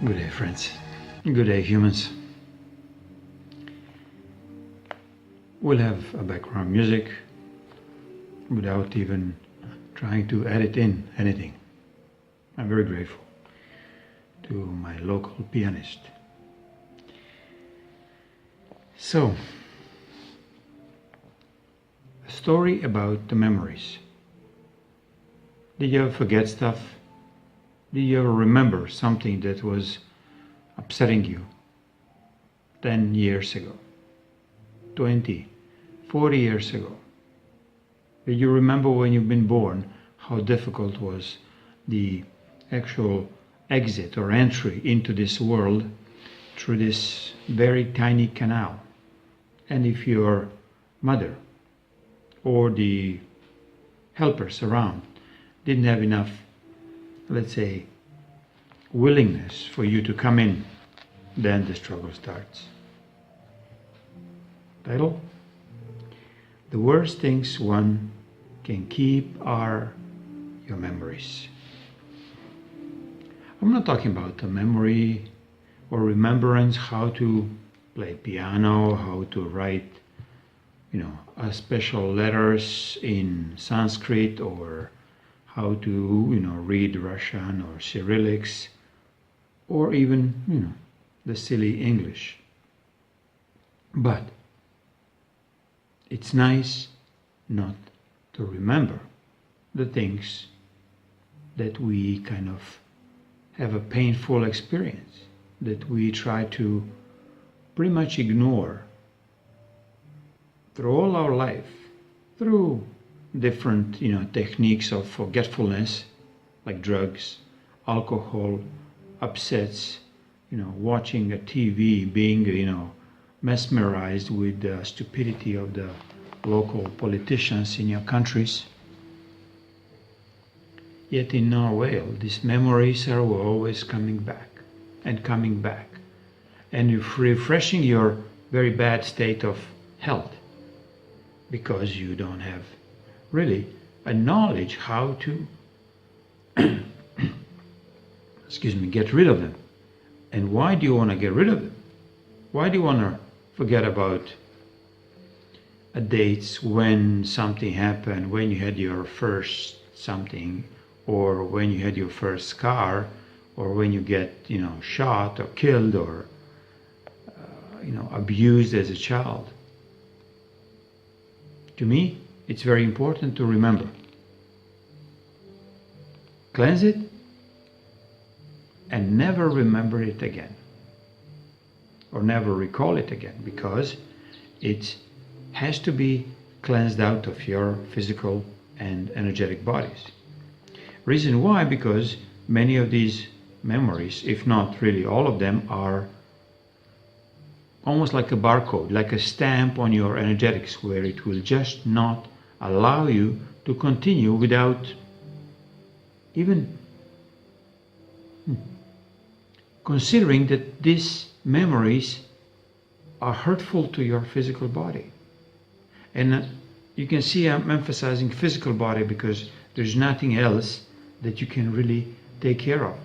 Good day, friends. Good day, humans. We'll have a background music without even trying to edit in anything. I'm very grateful to my local pianist. So, a story about the memories. Did you ever forget stuff? Did you ever remember something that was upsetting you 10 years ago, 20, 40 years ago? Did you remember when you've been born how difficult was the actual exit or entry into this world through this very tiny canal? And if your mother or the helpers around didn't have enough, let's say, willingness for you to come in, then the struggle starts. Title: The worst things one can keep are your memories. I'm not talking about a memory or remembrance, how to play piano, how to write, special letters in Sanskrit, or how to, read Russian or Cyrillics, or even, the silly English. But it's nice not to remember the things that we kind of have a painful experience, that we try to pretty much ignore through all our life, through different techniques of forgetfulness, like drugs, alcohol, upsets, watching a TV, being mesmerized with the stupidity of the local politicians in your countries. Yet in no way, these memories are always coming back and coming back, and you're refreshing your very bad state of health because you don't have really a knowledge how to get rid of them. And why do you want to get rid of them? Why do you want to forget about dates when something happened, when you had your first something, or when you had your first car, or when you get shot or killed, or abused as a child? To me, it's very important to remember. Cleanse it and never remember it again, or never recall it again, because it has to be cleansed out of your physical and energetic bodies. Reason why? Because many of these memories, if not really all of them, are almost like a barcode, like a stamp on your energetics, where it will just not allow you to continue without even considering that these memories are hurtful to your physical body. And you can see I'm emphasizing physical body because there's nothing else that you can really take care of.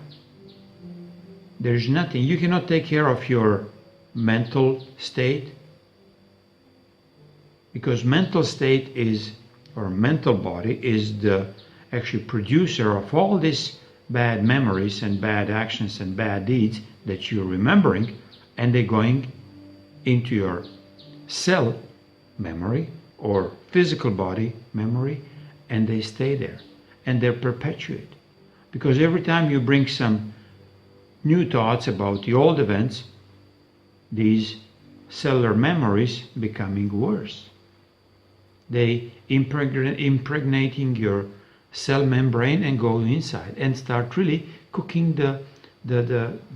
There's nothing. You cannot take care of your mental state, because mental state is, or mental body is, the actual producer of all these bad memories and bad actions and bad deeds that you're remembering, and they're going into your cell memory or physical body memory, and they stay there and they're perpetuate, because every time you bring some new thoughts about the old events, these cellular memories becoming worse. They impregnating your cell membrane and go inside and start really cooking the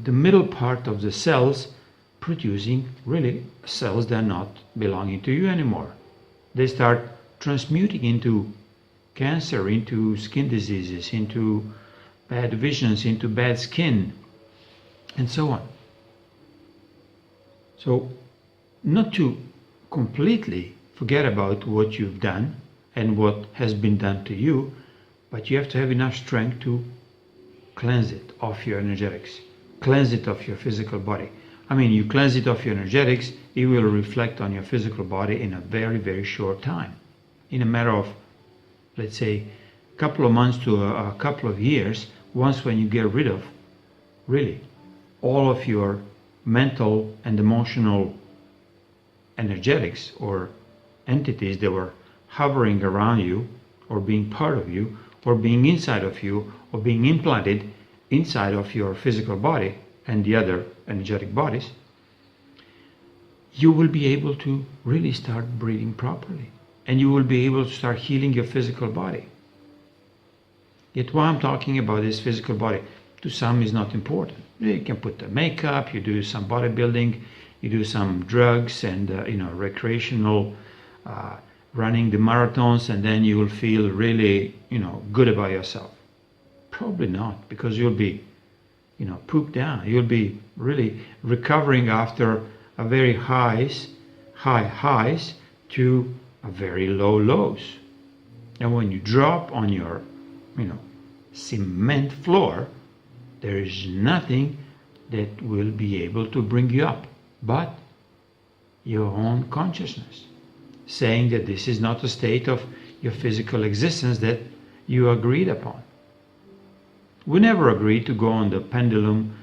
middle part of the cells, producing really cells that are not belonging to you anymore. They start transmuting into cancer, into skin diseases, into bad visions, into bad skin, and so on. So, not to completely forget about what you've done and what has been done to you, but you have to have enough strength to cleanse it of your energetics. cleanse it of your physical body. I mean, you cleanse it of your energetics, it will reflect on your physical body in a very, very short time. In a matter of, let's say, a couple of months to a couple of years, once when you get rid of, really, all of your mental and emotional energetics or entities that were hovering around you or being part of you or being inside of you or being implanted inside of your physical body and the other energetic bodies, you will be able to really start breathing properly and you will be able to start healing your physical body. Yet why I'm talking about this physical body, to some is not important. You can put the makeup, you do some bodybuilding, you do some drugs and recreational running the marathons, and then you will feel really good about yourself. Probably not, because you'll be pooped down. You'll be really recovering after a very high highs to a very low lows. And when you drop on your cement floor, there is nothing that will be able to bring you up but your own consciousness, saying that this is not a state of your physical existence that you agreed upon. We never agreed to go on the pendulum,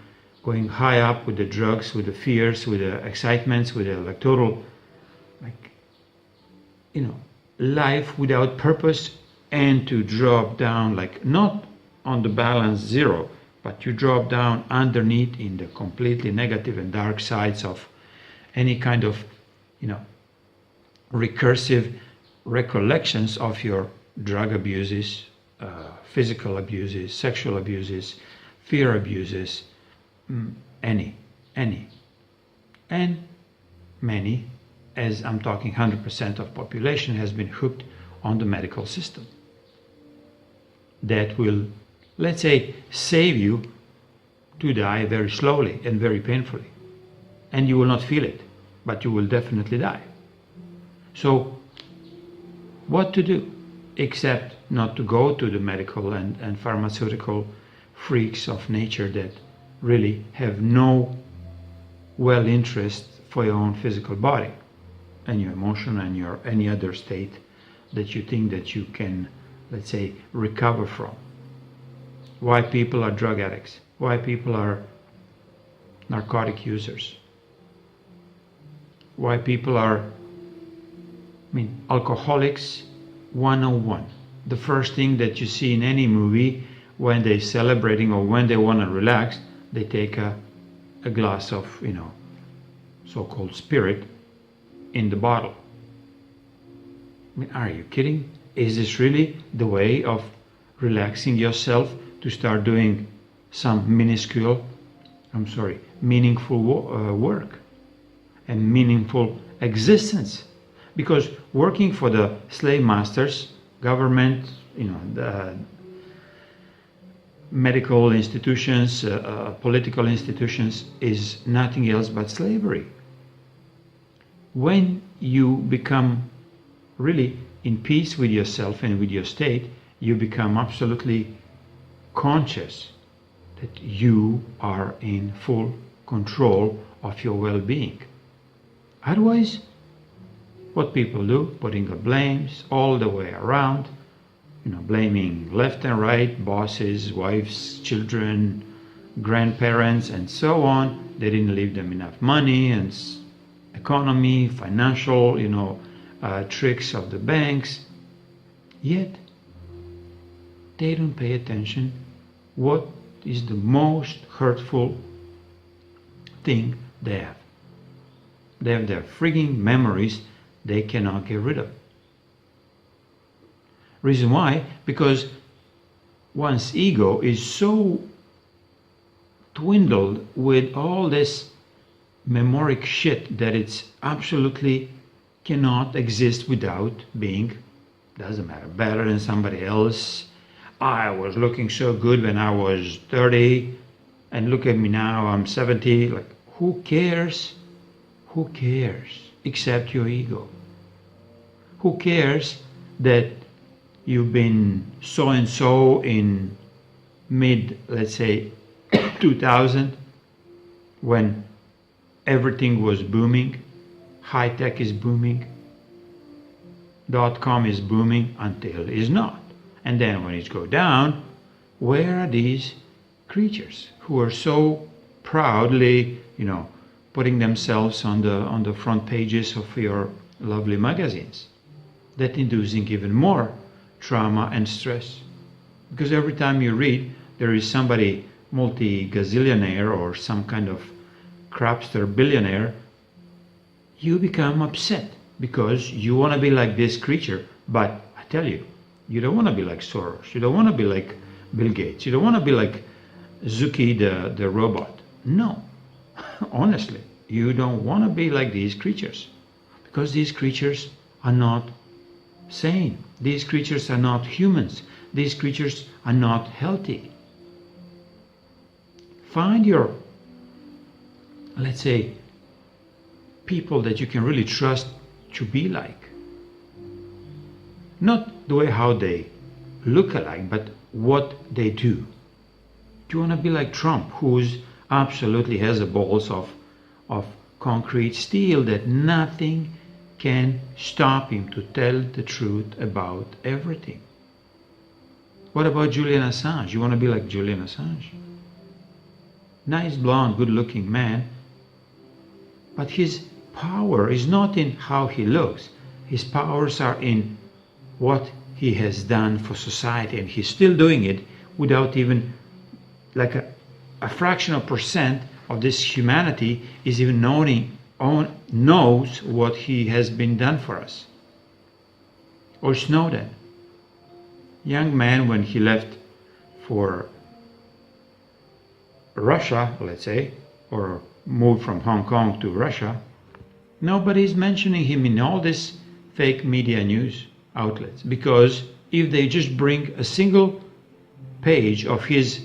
going high up with the drugs, with the fears, with the excitements, with the total, life without purpose, and to drop down, not on the balance zero, but you drop down underneath in the completely negative and dark sides of any kind of, recursive recollections of your drug abuses, physical abuses, sexual abuses, fear abuses, any. And many, as I'm talking 100% of population has been hooked on the medical system. That will, let's say, save you to die very slowly and very painfully. And you will not feel it, but you will definitely die. So, what to do? Except not to go to the medical and pharmaceutical freaks of nature that really have no well interest for your own physical body and your emotion and your any other state that you think that you can, let's say, recover from. Why people are drug addicts, why people are narcotic users, why people are, alcoholics 101. The first thing that you see in any movie when they're celebrating or when they want to relax, they take a glass of, so-called spirit in the bottle. Are you kidding? Is this really the way of relaxing yourself, to start doing some meaningful work and meaningful existence? Because working for the slave masters, government, the medical institutions, political institutions is nothing else but slavery. When you become really in peace with yourself and with your state, you become absolutely conscious that you are in full control of your well-being. Otherwise, what people do, putting the blames all the way around, blaming left and right, bosses, wives, children, grandparents, and so on. They didn't leave them enough money and economy, financial, tricks of the banks. Yet, they don't pay attention what is the most hurtful thing they have. They have their frigging memories they cannot get rid of. Reason why? Because one's ego is so dwindled with all this memoric shit that it's absolutely cannot exist without being, doesn't matter, better than somebody else. I was looking so good when I was 30 and look at me now, I'm 70. Who cares? Who cares except your ego? Who cares that you've been so and so in let's say 2000, when everything was booming, high tech is booming, .com is booming until it's not. And then when it goes down, where are these creatures who are so proudly, putting themselves on the front pages of your lovely magazines, that inducing even more trauma and stress? Because every time you read, there is somebody multi-gazillionaire or some kind of crapster billionaire, you become upset because you want to be like this creature. But I tell you, you don't want to be like Soros, you don't want to be like Bill Gates, you don't want to be like Zuki the robot. No, honestly, you don't want to be like these creatures, because these creatures are not sane. These creatures are not humans. These creatures are not healthy. Find your, let's say, people that you can really trust to be like. Not the way how they look alike, but what they do. Do you want to be like Trump, who's absolutely has the balls of concrete steel, that nothing can stop him to tell the truth about everything? What about Julian Assange? You want to be like Julian Assange? Nice, blonde, good-looking man, but his power is not in how he looks. His powers are in what he has done for society, and he's still doing it without even, like a fraction of percent of this humanity is even knows what he has been done for us. Or Snowden, young man, when he left for Russia, let's say, or moved from Hong Kong to Russia, nobody's mentioning him in all this fake media news outlets, because if they just bring a single page of his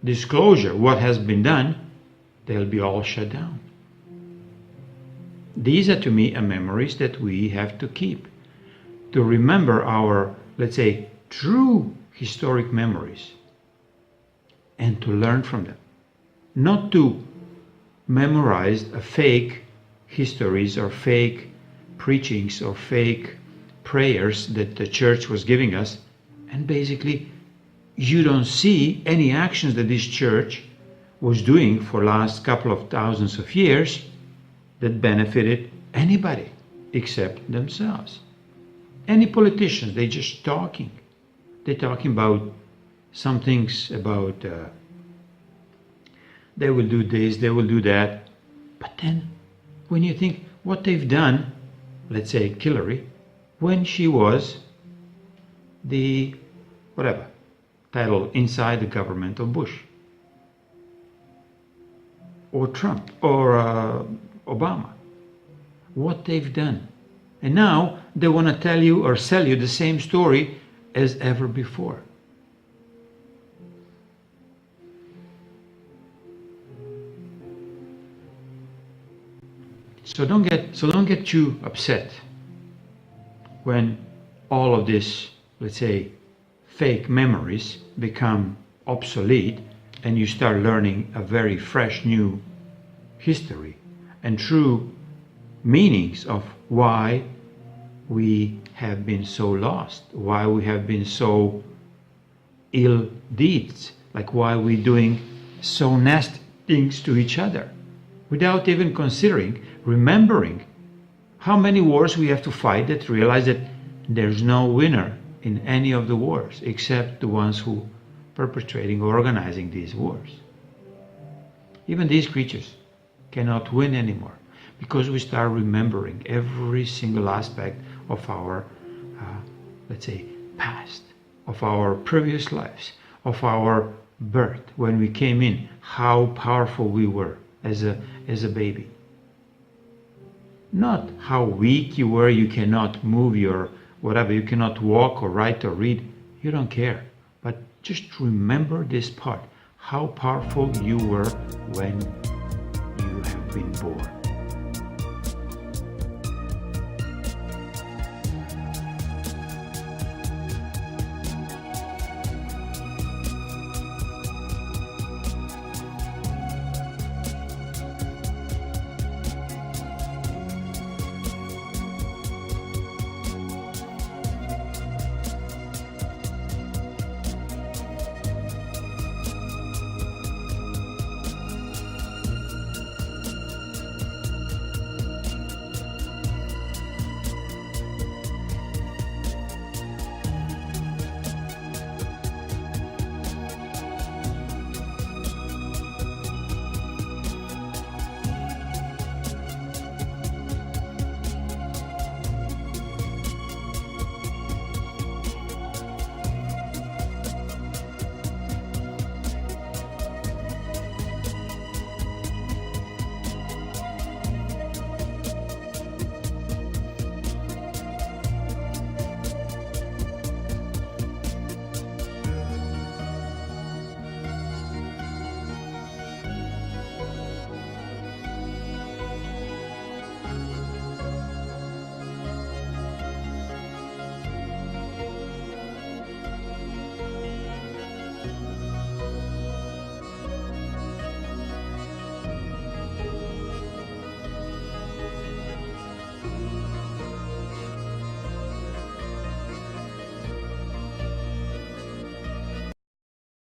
disclosure, what has been done, they'll be all shut down. These are, to me, memories that we have to keep, to remember our, let's say, true historic memories, and to learn from them. Not to memorize a fake histories or fake preachings or fake prayers that the church was giving us, and basically you don't see any actions that this church was doing for last couple of thousands of years that benefited anybody except themselves. Any politicians, they just talking. They're talking about some things about they will do this, they will do that. But then when you think what they've done, let's say Hillary, when she was the whatever title inside the government of Bush, or Trump, or Obama, what they've done. And now they want to tell you or sell you the same story as ever before. So don't get too upset when all of this, let's say, fake memories become obsolete and you start learning a very fresh new history and true meanings of why we have been so lost, why we have been so ill deeds, like why we're doing so nasty things to each other, without even considering, remembering how many wars we have to fight, that realize that there's no winner in any of the wars except the ones who perpetrating or organizing these wars. Even these creatures cannot win anymore, because we start remembering every single aspect of our, let's say, past, of our previous lives, of our birth, when we came in, how powerful we were as a baby. Not how weak you were, you cannot move your whatever, you cannot walk or write or read, you don't care. But just remember this part, how powerful you were when you have been born.